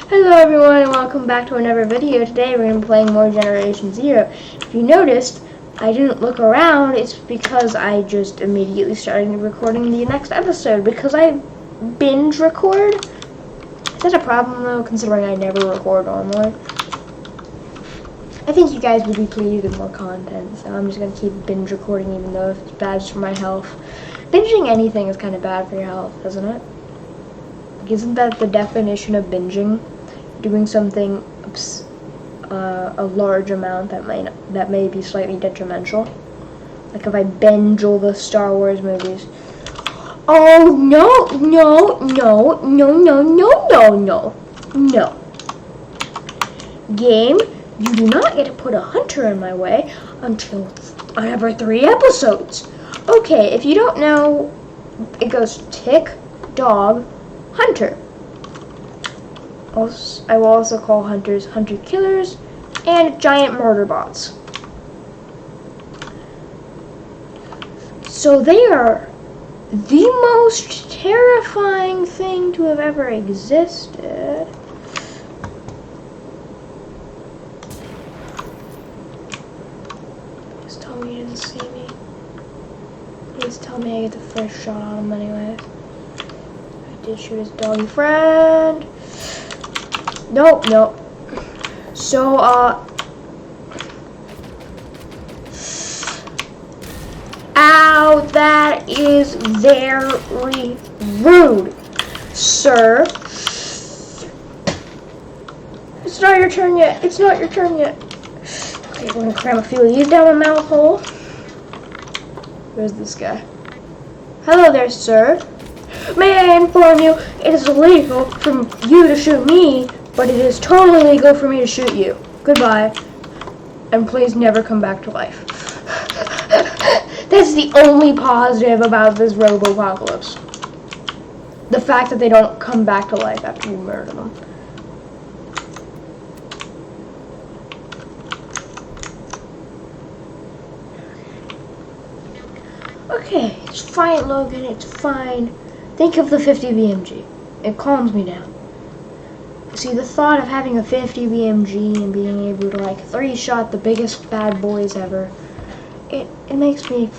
Hello everyone and welcome back to another video. Today we're going to be playing more Generation Zero. If you noticed, I didn't look around. It's because I just immediately started recording the next episode because I binge record. Is that a problem though, considering I never record normally? I think you guys would be pleased with more content, so I'm just going to keep binge recording even though it's bad for my health. Binging anything is kind of bad for your health, isn't it? Isn't that the definition of binging? Doing something a large amount that may be slightly detrimental. Like if I binge all the Star Wars movies. Oh no, no, no, no, no, no, no, no, no. Game, you do not get to put a hunter in my way until every 3 episodes. Okay, if you don't know, it goes tick, dog, hunter. I will also call hunters hunter-killers and giant murder bots. So they are the most terrifying thing to have ever existed. Please tell me you didn't see me. Please tell me I get the first shot on him anyways. I did shoot his doggy friend. Nope, nope. So, ow, that is very rude, sir. It's not your turn yet. It's not your turn yet. Okay, we're gonna cram a few of these down my mouth hole. Where's this guy? Hello there, sir. May I inform you, it is illegal for you to shoot me, but it is totally legal for me to shoot you. Goodbye. And please never come back to life. That's the only positive about this robo-apocalypse. The fact that they don't come back to life after you murder them. Okay, it's fine, Logan, it's fine. Think of the 50 BMG. It calms me down. See, the thought of having a 50 BMG and being able to, like, 3-shot the biggest bad boys ever, it makes me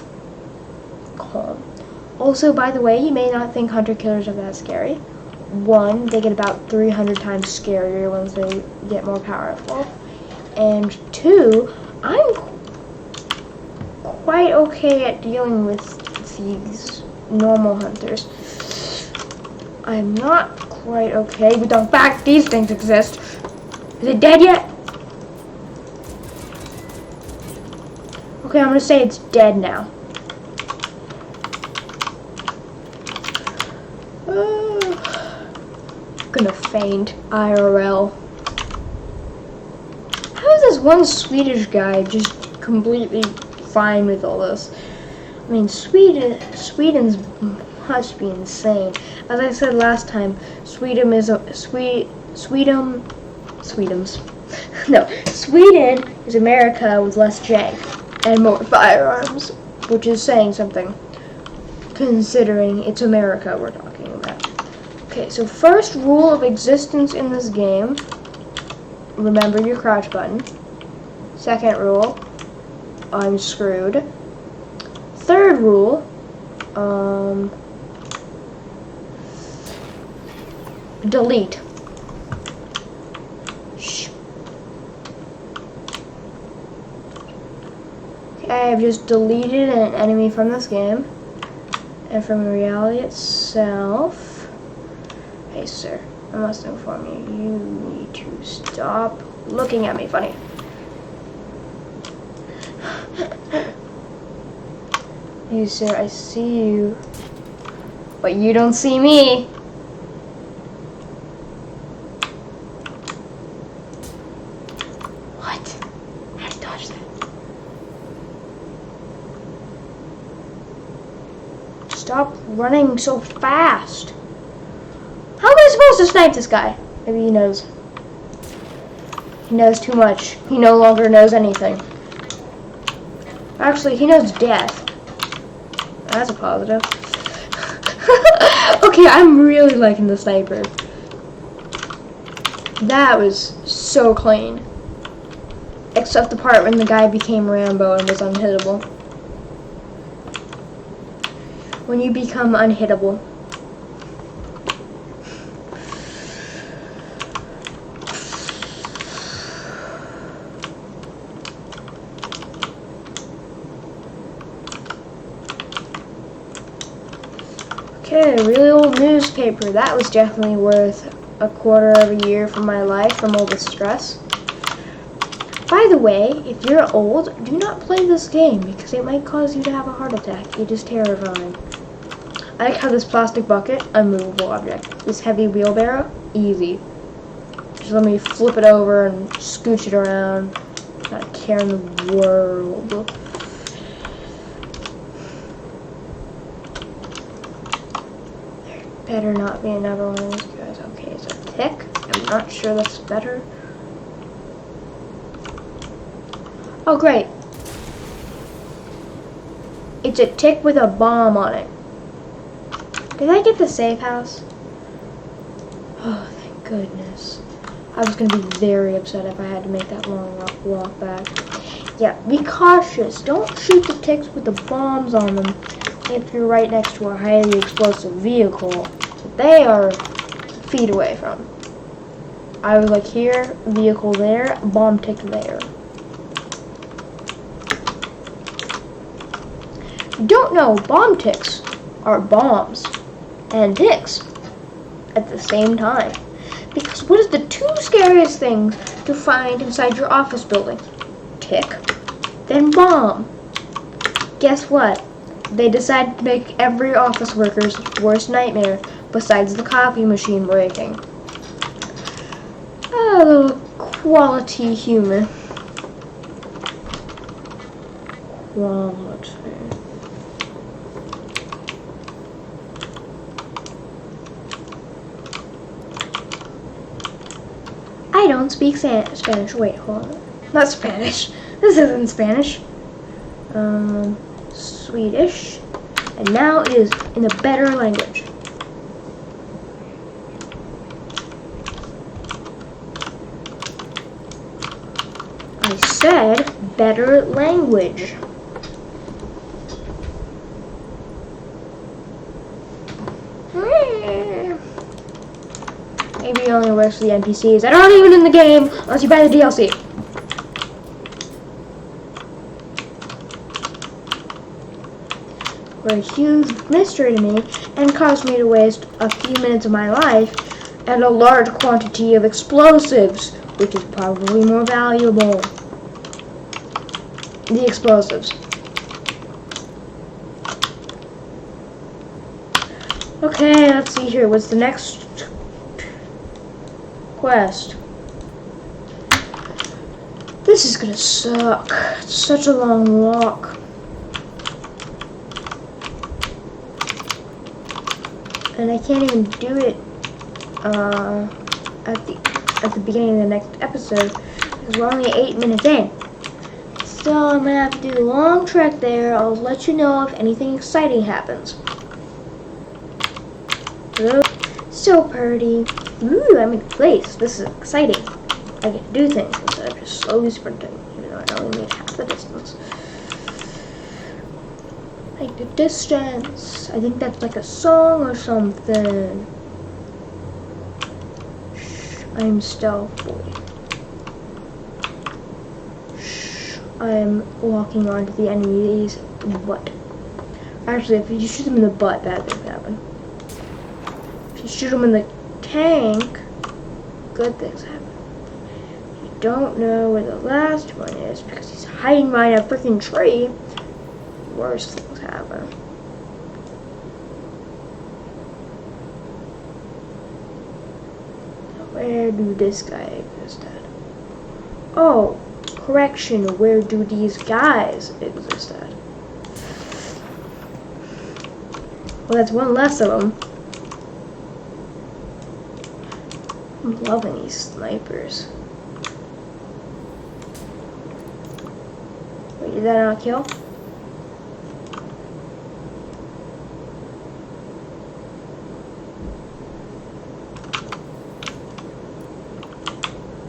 calm. Also, by the way, you may not think hunter-killers are that scary. 1, they get about 300 times scarier once they get more powerful. And 2, I'm quite okay at dealing with these normal hunters. I'm not quite okay with the fact these things exist. Is it dead yet? Okay, I'm gonna say it's dead now. Gonna faint IRL. How is this one Swedish guy just completely fine with all this? I mean, Sweden's must be insane. As I said last time, Sweden is America with less jank and more firearms, which is saying something, considering it's America we're talking about. Okay, so first rule of existence in this game, remember your crouch button. Second rule, I'm screwed. Third rule, delete. Shh. Okay, I have just deleted an enemy from this game and from reality itself. Hey sir, I must inform you, you need to stop looking at me funny. You sir, I see you, but you don't see me. What? How to dodge that? Stop running so fast. How am I supposed to snipe this guy? Maybe he knows. He knows too much. He no longer knows anything. Actually, he knows death. That's a positive. Okay, I'm really liking the sniper. That was so clean. Except the part when the guy became Rambo and was unhittable. When you become unhittable. Okay, a really old newspaper. That was definitely worth a quarter of a year from my life from all the stress. By the way, if you're old, do not play this game because it might cause you to have a heart attack. It is terrifying. I like how this plastic bucket, unmovable object. This heavy wheelbarrow, easy. Just let me flip it over and scooch it around. Not a care in the world. Better not be another one of these guys. Okay, it's a tick. I'm not sure that's better. Oh, great. It's a tick with a bomb on it. Did I get the safe house? Oh, thank goodness. I was going to be very upset if I had to make that long walk back. Yeah, be cautious. Don't shoot the ticks with the bombs on them if you're right next to a highly explosive vehicle that they are feet away from. I was like here, vehicle there, bomb tick there. If you don't know, bomb ticks are bombs and ticks at the same time. Because what is the two scariest things to find inside your office building? Tick, then bomb. Guess what? They decided to make every office worker's worst nightmare besides the coffee machine breaking. A little quality humor. Quality. I don't speak Spanish. Wait, hold on. Not Spanish. This isn't Spanish. Swedish. And now it is in a better language. I said better language. Maybe it only works for the NPCs that aren't even in the game unless you buy the DLC. Were a huge mystery to me and caused me to waste a few minutes of my life and a large quantity of explosives, which is probably more valuable. The explosives. Okay, let's see here. What's the next quest? This is gonna suck. It's such a long walk. And I can't even do it at the beginning of the next episode because we're only 8 minutes in. So I'm gonna have to do a long trek there. I'll let you know if anything exciting happens. So pretty. Ooh, I'm in place. This is exciting. I get to do things instead of just slowly sprinting, even though I only made half the distance. Like the distance. I think that's like a song or something. Shh, I'm stealth boy. Shh, I'm walking onto the enemy's butt. Actually, if you shoot them in the butt, bad things happen. If you shoot them in the tank, good things happen. You don't know where the last one is because he's hiding behind a freaking tree. Worst things happen. Where do this guy exist at? Oh, correction, where do these guys exist at? Well, that's one less of them. I'm loving these snipers. Wait, did that not kill?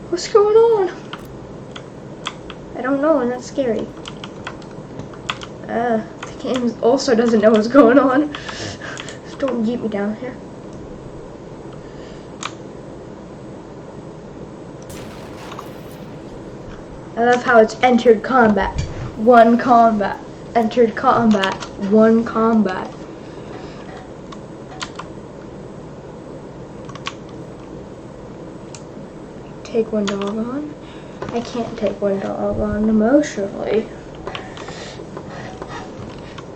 What's going on? I don't know, and that's scary. The game also doesn't know what's going on. Just don't keep me down here. I love how it's entered combat. 1 combat. Entered combat. 1 combat. Take 1 dog on. I can't take 1 dog on emotionally.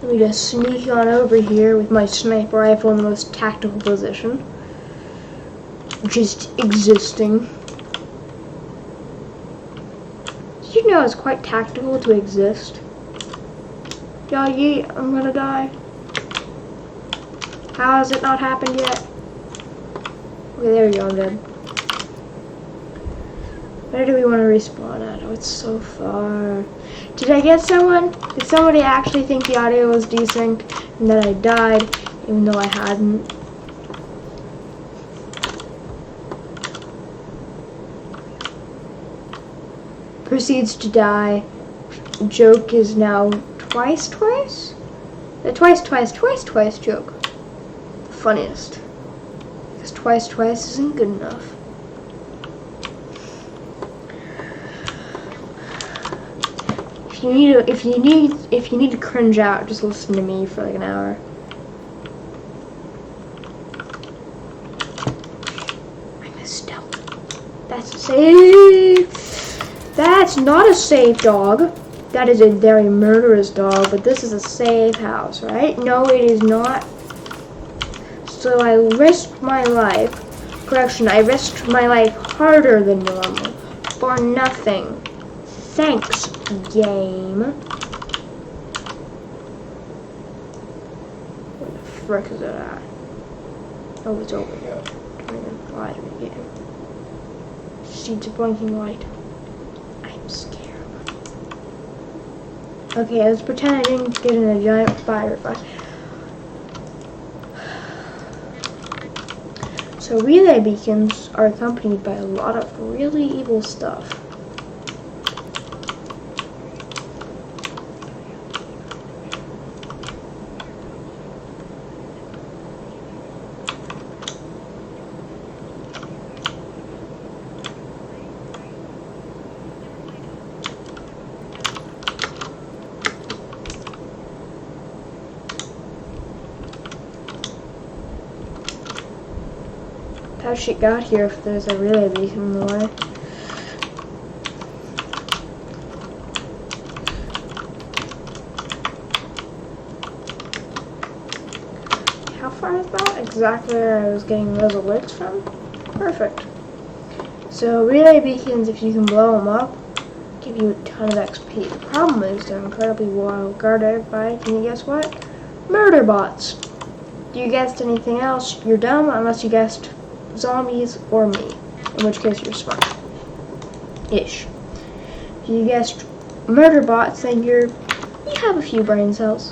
Let me just sneak on over here with my sniper rifle in the most tactical position. Just existing. Did you know it's quite tactical to exist? Yeah, yeet, I'm gonna die. How has it not happened yet? Okay, there we go, I'm dead. Where do we want to respawn at? Oh, it's so far. Did I get someone? Did somebody actually think the audio was desynced and that I died, even though I hadn't? Proceeds to die. Joke is now twice? The twice joke. The funniest. Because twice isn't good enough. If you need to cringe out, just listen to me for like an hour. I missed out. That's safe. That's not a safe dog. That is a very murderous dog, but this is a safe house, right? No, it is not. So I risked my life. Correction, I risked my life harder than normal. For nothing. Thanks, game. Where the frick is it at? Oh, it's over here. Don't even fly to the game. Seeds a blinking light. I'm scared. Okay, let's pretend I didn't get in a giant firefly. So relay beacons are accompanied by a lot of really evil stuff. How shit got here if there's a relay beacon in the way? How far is that? Exactly where I was getting those alerts from? Perfect. So relay beacons, if you can blow them up, give you a ton of XP. The problem is they're incredibly well guarded by, can you guess what? Murder bots. If you guessed anything else, you're dumb unless you guessed zombies or me, in which case you're smart ish. If you guessed murder bots, then you have a few brain cells.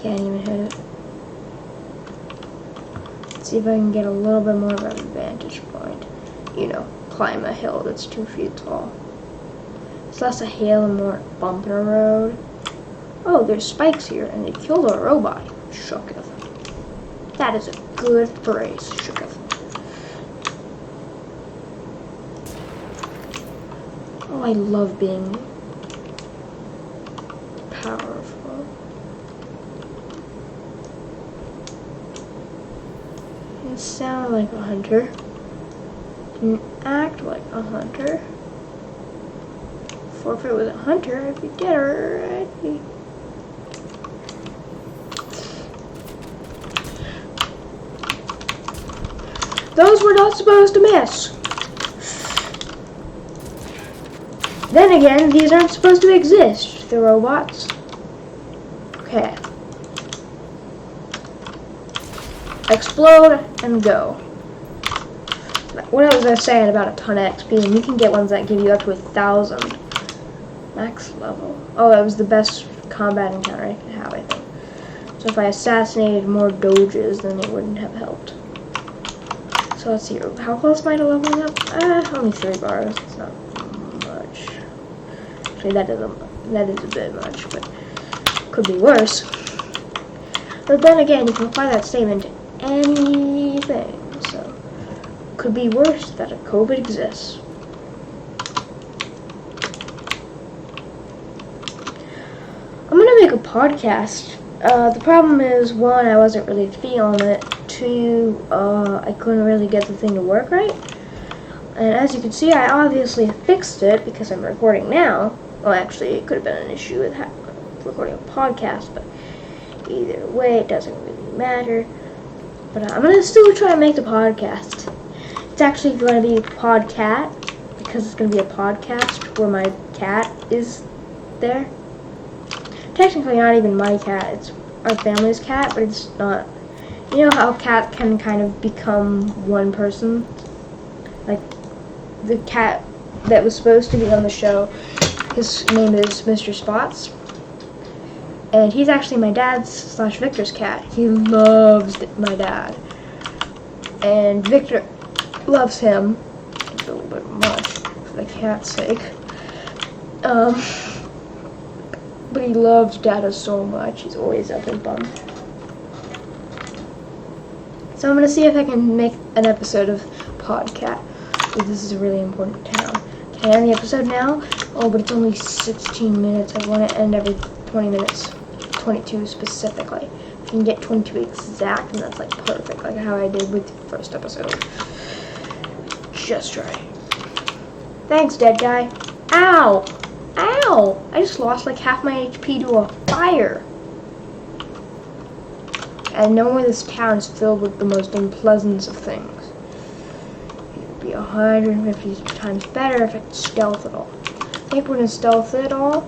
Can't even hit it. See if I can get a little bit more of an vantage point. You know, climb a hill that's 2 feet tall. It's less a hill and more bump in a road. Oh, there's spikes here, and they killed a robot. Shooketh. That is a good phrase, shooketh. Oh, I love being powerful. Didn't sound like a hunter. Didn't act like a hunter. For if it was a hunter, I'd be dead already. Those were not supposed to miss. Then again, these aren't supposed to exist, the robots. Okay. Explode and go. what I was saying about a ton of XP, and you can get ones that give you up to 1,000 max level. Oh, that was the best combat encounter I could have, I think. So if I assassinated more doges, then it wouldn't have helped. So let's see, how close am I to leveling up? Only 3 bars. It's not much. Actually, that is a bit much, but could be worse. But then again, you can apply that statement to anything. So could be worse that a COVID exists. I'm gonna make a podcast. The problem is, 1, I wasn't really feeling it. 2, I couldn't really get the thing to work right. And as you can see, I obviously fixed it because I'm recording now. Well, actually, it could have been an issue with recording a podcast, but either way, it doesn't really matter. But I'm gonna still try to make the podcast. It's actually going to be Podcat, because it's going to be a podcast where my cat is there. Technically not even my cat, it's our family's cat, but it's not. You know how cats can kind of become one person? Like the cat that was supposed to be on the show, his name is Mr. Spots. And he's actually my dad's / Victor's cat. He loves my dad. And Victor loves him. It's a little bit much for the cat's sake. But he loves Dada so much. He's always up and bummed. So I'm going to see if I can make an episode of Podcat. This is a really important town. Can I end the episode now? Oh, but it's only 16 minutes. I want to end every 20 minutes. 22 specifically. I can get 22 exact, and that's like perfect. Like how I did with the first episode. Just right. Thanks, dead guy. Ow! Ow! I just lost like half my HP to a fire. And knowing this town is filled with the most unpleasant of things. It would be 150 times better if I could stealth it all. I think we're gonna stealth it all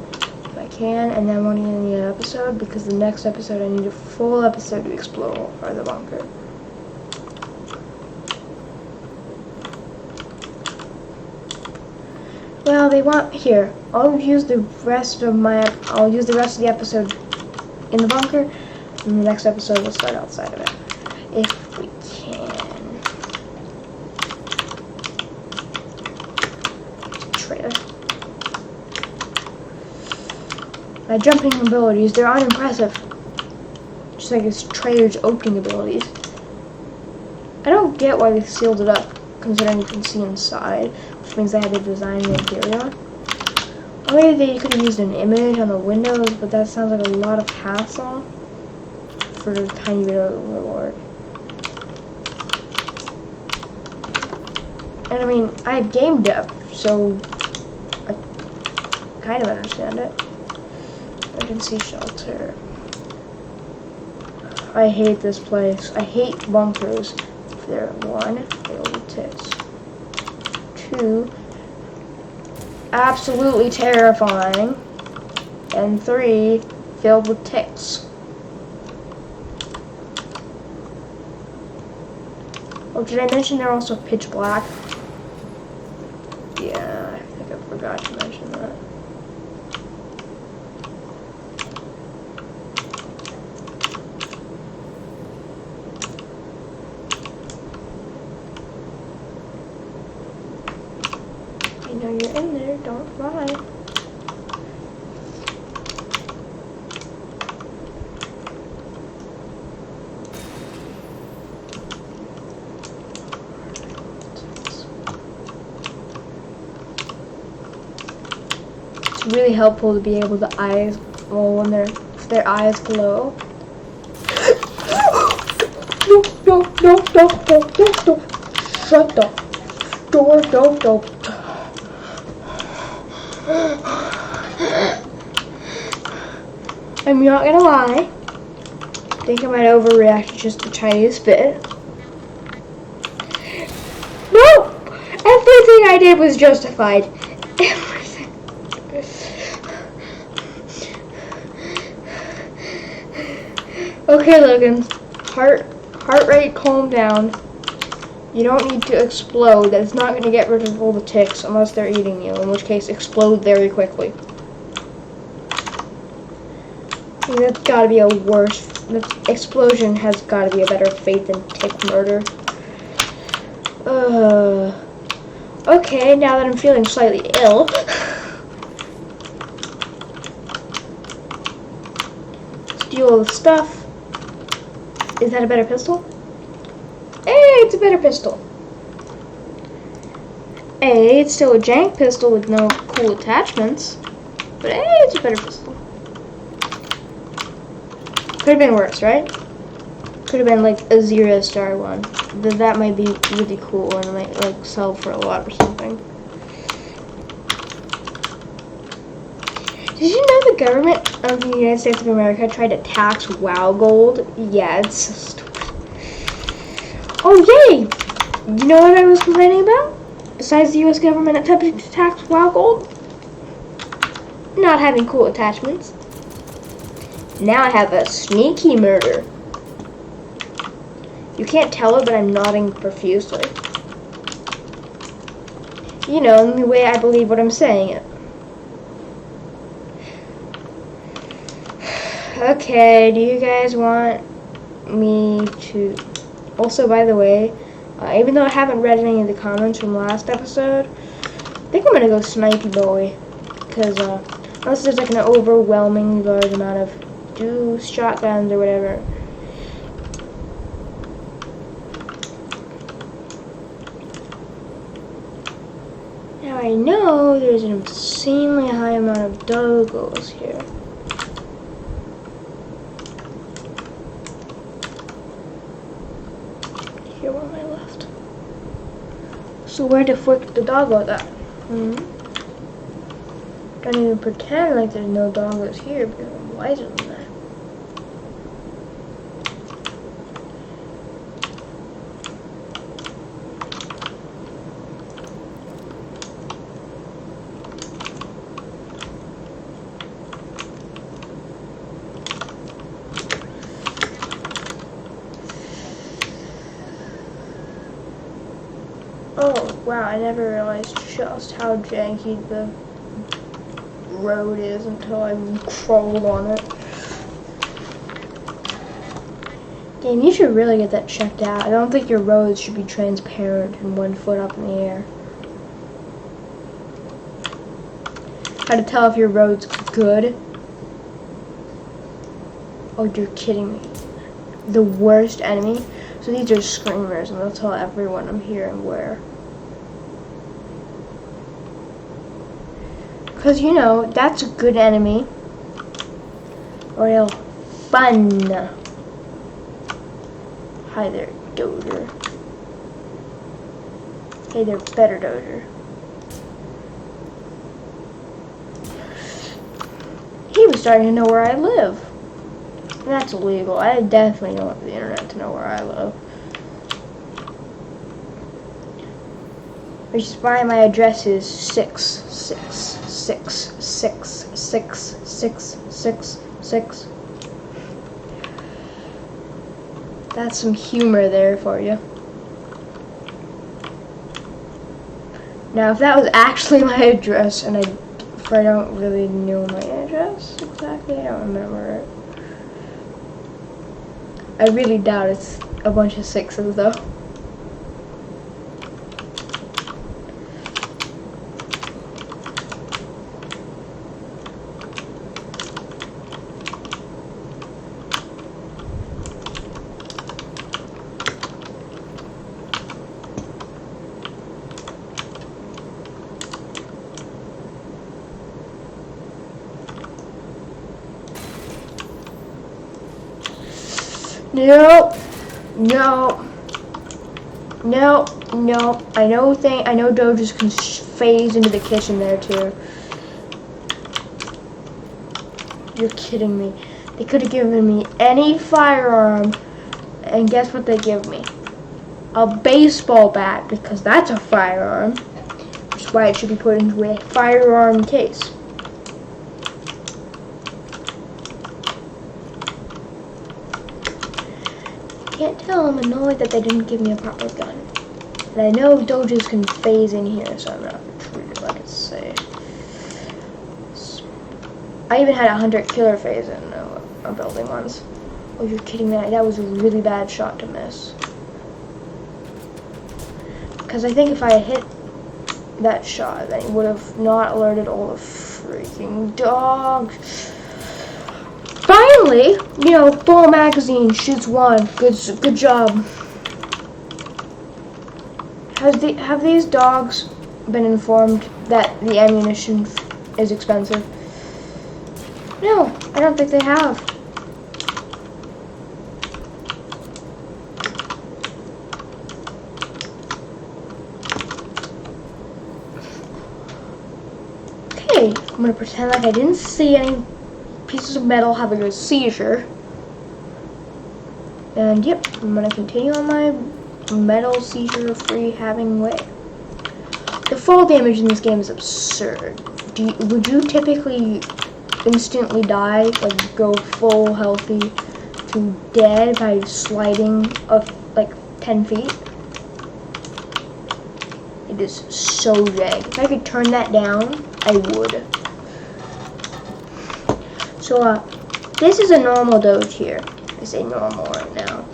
if I can, and then won't even need an episode, because the next episode I need a full episode to explore the bunker. Well, they want here. I'll use the rest of the episode in the bunker, and the next episode we'll start outside of it, if we can. Traitor. My jumping abilities, they're unimpressive. Just like his traitor's opening abilities. I don't get why they sealed it up, considering you can see inside, which means they had to design the interior. Or maybe they could have used an image on the windows, but that sounds like a lot of hassle for a tiny bit of reward. And I mean, I have game depth, so I kind of understand it. Emergency shelter. I hate this place. I hate bunkers. They're 1, filled with ticks. 2, absolutely terrifying. And 3, filled with ticks. Oh, did I mention they're also pitch black? Yeah, I think I forgot to mention that. I know you're in there, don't fly. It's really helpful to be able to eyes roll when their eyes glow. No. Shut the door, don't. I'm not gonna lie. I think I might overreact just the tiniest bit. No! Everything I did was justified. Everything. Okay, Logan. Heart rate, calm down. You don't need to explode. That's not going to get rid of all the ticks unless they're eating you, in which case explode very quickly. That's got to be a worse. The explosion has got to be a better fate than tick murder. Okay, now that I'm feeling slightly ill. Steal all the stuff. Is that a better pistol? Hey, it's a better pistol. Hey, it's still a jank pistol with no cool attachments. But hey, it's a better pistol. Could have been worse, right? Could have been like a 0-star one. That might be really cool and might like sell for a lot or something. Did you know the government of the United States of America tried to tax WoW gold? Yeah, it's so stupid. Oh yay! You know what I was complaining about? Besides the US government attempting to tax WoW gold? Not having cool attachments. Now I have a sneaky murder. You can't tell it, but I'm nodding profusely. You know, in the way I believe what I'm saying it. Okay, do you guys want me to... Also, by the way, even though I haven't read any of the comments from last episode, I think I'm gonna go Snipey Boy. Because, unless there's like an overwhelming large amount of shotguns or whatever. Now I know there's an insanely high amount of doggos here. Here, one on my left. So where the frick the doggos at? Don't even pretend like there's no doggos here because I'm wiser than that. Oh, wow, I never realized just how janky the road is until I crawled on it. Game, you should really get that checked out. I don't think your roads should be transparent and 1 foot up in the air. How to tell if your road's good? Oh, you're kidding me. The worst enemy? So these are screamers, and they'll tell everyone I'm here and where. Because, you know, that's a good enemy. Real fun. Hi there, Dozer. Hey there, better Dozer. He was starting to know where I live. That's illegal. I definitely don't want the internet to know where I live. Which is why my address is 666666666. That's some humor there for you. Now, if that was actually my address, and I don't really know my address exactly, I don't remember it. I really doubt it's a bunch of 6s though. No, no, no, no. I know Doges can phase into the kitchen there too. You're kidding me. They could have given me any firearm, and guess what they give me? A baseball bat, because that's a firearm. Which is why it should be put into a firearm case. Can't tell them annoyed that they didn't give me a proper gun. And I know doges can phase in here, so I'm not treated like it's safe. I even had a hunter killer phase in a building once. Oh, you're kidding me. That was a really bad shot to miss. Because I think if I had hit that shot, then it would have not alerted all the freaking dogs. Finally, you know, full magazine, shoots one. Good job. Have these dogs been informed that the ammunition is expensive? No, I don't think they have. Okay, I'm gonna pretend like I didn't see any pieces of metal having a seizure. And yep, I'm gonna continue on my metal seizure-free having way. The fall damage in this game is absurd. Would you typically instantly die, like go full healthy to dead by sliding up like 10 feet? It is so jank. If I could turn that down, I would. So this is a normal doge here. I say normal right now.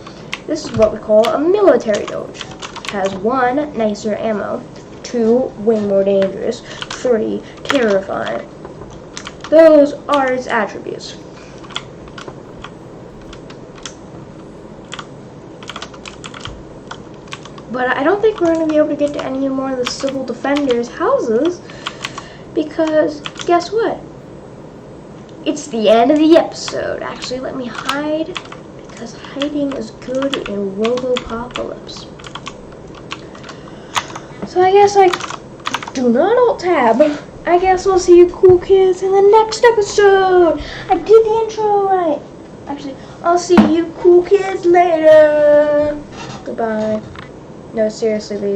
This is what we call a military doge. It has 1, nicer ammo, 2, way more dangerous, 3, terrifying. Those are its attributes. But I don't think we're going to be able to get to any more of the civil defenders' houses, because guess what? It's the end of the episode. Actually, let me hide, because hiding is good in Robopocalypse. So I guess do not alt-tab. I guess I'll see you cool kids in the next episode. I did the intro right. Actually, I'll see you cool kids later. Goodbye. No, seriously, leave.